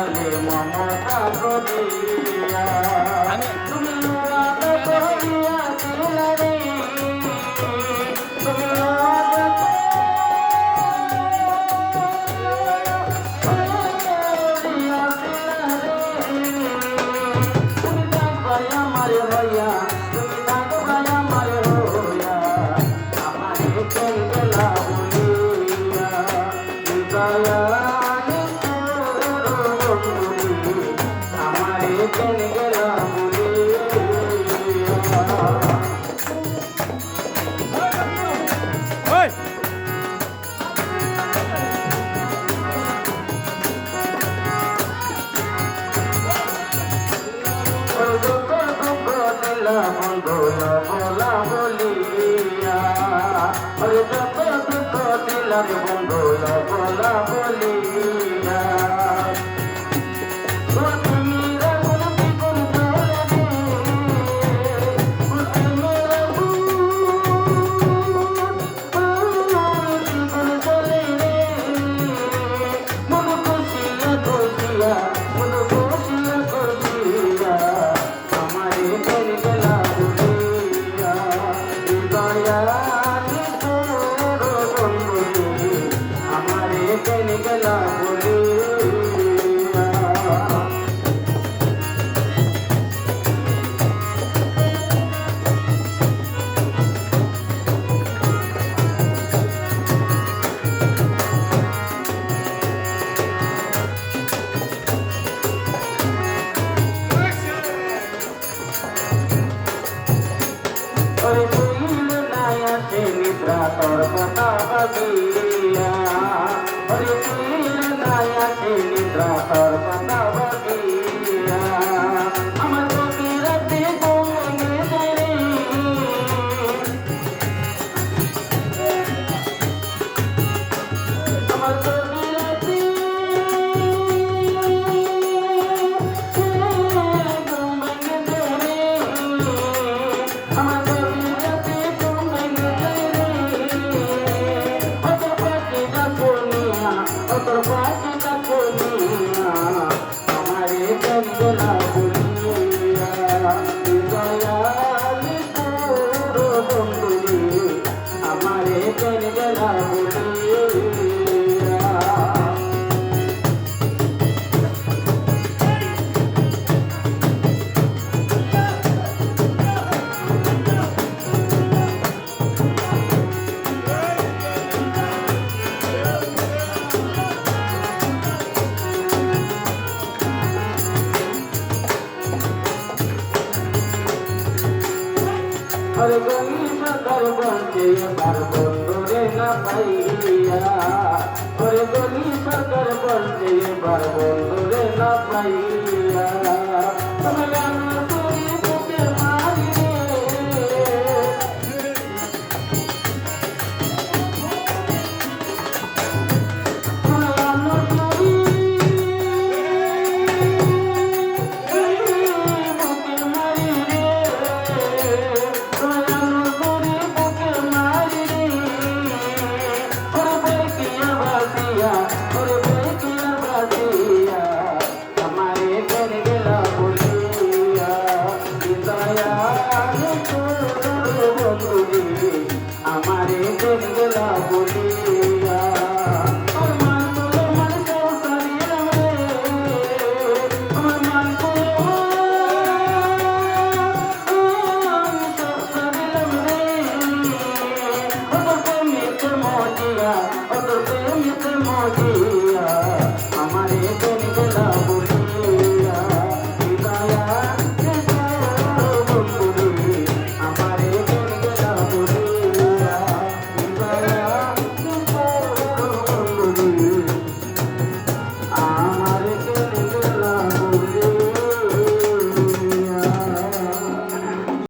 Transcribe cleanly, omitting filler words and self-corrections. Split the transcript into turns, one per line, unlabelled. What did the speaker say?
গালে মমতা করিয়া তুমি আদা করিয়া দিলা রে তুমি আদা করিয়া দিলা রে তুমি থাকবাই আমার হইয়া তুমি থাকবাই আমার হইয়া আমারে কেন গেলা বলিয়া দয়া কেন গেলা বলা বলিয়া যত দুঃখ দিলার বন্ধু বলা বলিয়া নিদ্রা তোর কথা ভাবিয়া নিদ্রা তোর কথা ভাবিয়া আমার চোখের রাতে ঘুমিয়ে যায় রে আমার চোখের রাতে ঘুমিয়ে যায় রে আমার তোর পাখিটা করিয়া আমারে কেন গেলা বলিয়া দয়াল তোর বন্ধুরে আমারে কেন গেলা বলিয়া अरे गली सकर बंचे बार बंदरे ना पाइया अरे गली सकर बंचे बार बंदरे ना पाइया আমারে কেন গেলা বলিয়া আমার মান করে মান সারিলাম রে আমার মান করে সারিলাম রে তোর প্রেমিতে মজিয়া আমারে কেন গেলা বলিয়া দয়া বন্ধুরে আমারে কেন গেলা বলিয়া